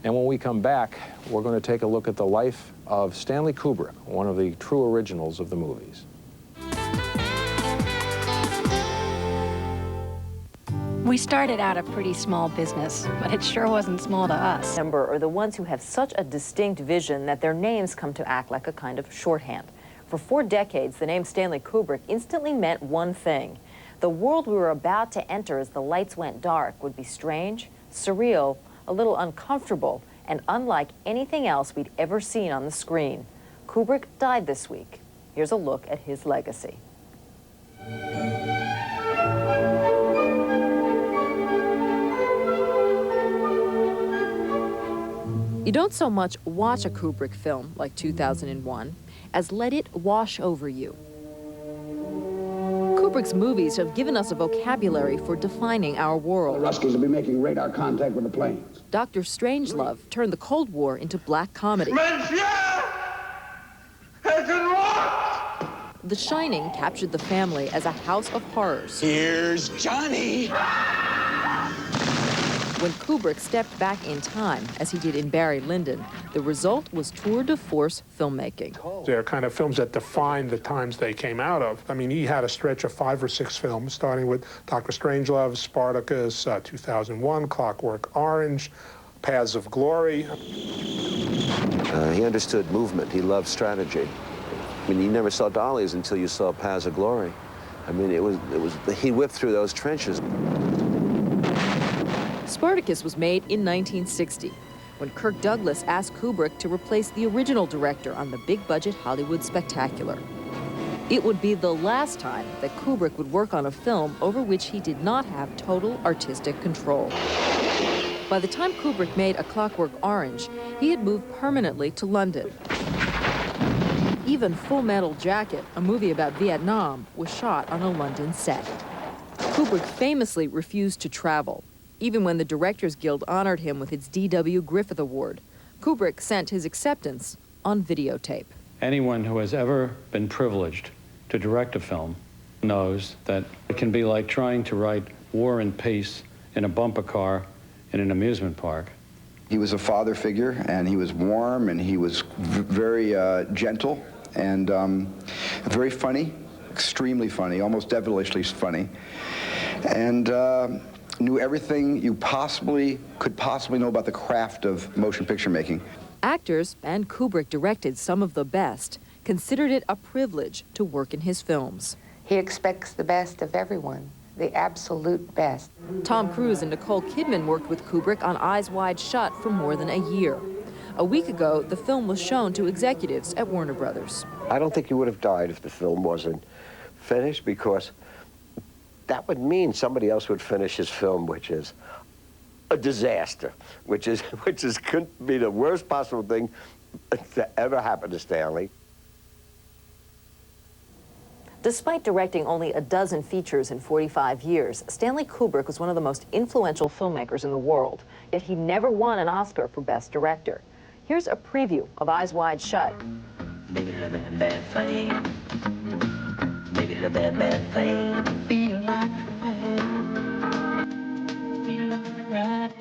And when we come back, we're going to take a look at the life of Stanley Kubrick, one of the true originals of the movies. We started out a pretty small business, but it sure wasn't small to us. Are the ones who have such a distinct vision that their names come to act like a kind of shorthand. For 4 decades, the name Stanley Kubrick instantly meant one thing. The world we were about to enter as the lights went dark would be strange, surreal, a little uncomfortable, and unlike anything else we'd ever seen on the screen. Kubrick died this week. Here's a look at his legacy. You don't so much watch a Kubrick film, like 2001, as let it wash over you. Kubrick's movies have given us a vocabulary for defining our world. The Ruskies will be making radar contact with the planes. Dr. Strangelove turned the Cold War into black comedy. The Shining captured the family as a house of horrors. Here's Johnny! When Kubrick stepped back in time, as he did in Barry Lyndon, the result was tour de force filmmaking. They're kind of films that define the times they came out of. I mean, he had a stretch of 5 or 6 films, starting with Dr. Strangelove, Spartacus, 2001, Clockwork Orange, Paths of Glory. He understood movement. He loved strategy. I mean, you never saw dollies until you saw Paths of Glory. I mean, he whipped through those trenches. Spartacus was made in 1960, when Kirk Douglas asked Kubrick to replace the original director on the big-budget Hollywood spectacular. It would be the last time that Kubrick would work on a film over which he did not have total artistic control. By the time Kubrick made A Clockwork Orange, he had moved permanently to London. Even Full Metal Jacket, a movie about Vietnam, was shot on a London set. Kubrick famously refused to travel. Even when the Directors Guild honored him with its D.W. Griffith Award, Kubrick sent his acceptance on videotape. Anyone who has ever been privileged to direct a film knows that it can be like trying to write War and Peace in a bumper car in an amusement park. He was a father figure, and he was warm, and he was very gentle, and very funny, extremely funny, almost devilishly funny, and knew everything you could possibly know about the craft of motion picture making. Actors, and Kubrick directed some of the best, considered it a privilege to work in his films. He expects the best of everyone, the absolute best. Tom Cruise and Nicole Kidman worked with Kubrick on Eyes Wide Shut for more than a year. A week ago, the film was shown to executives at Warner Brothers. I don't think he would have died if the film wasn't finished, because that would mean somebody else would finish his film, which is a disaster, which couldn't be the worst possible thing to ever happen to Stanley. Despite directing only a dozen features in 45 years, Stanley Kubrick was one of the most influential filmmakers in the world, yet he never won an Oscar for Best Director. Here's a preview of Eyes Wide Shut. Maybe the bad thing. Maybe the bad thing. Feel like feel right.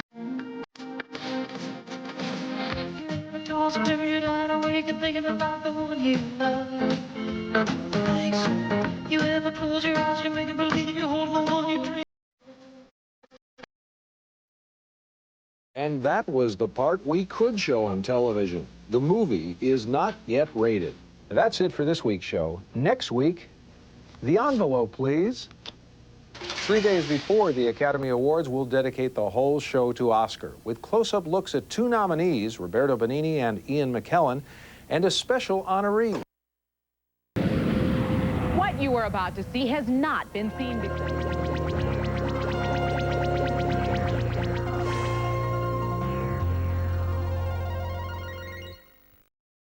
You toss and turn your night awake and thinking about the one you love. Thanks. You ever close your eyes, you make it believe you hold the one you dream. And that was the part we could show on television. The movie is not yet rated. That's it for this week's show. Next week, the envelope, please. 3 days before the Academy Awards, we'll dedicate the whole show to Oscar, with close-up looks at 2 nominees, Roberto Benigni and Ian McKellen, and a special honoree. What you are about to see has not been seen before.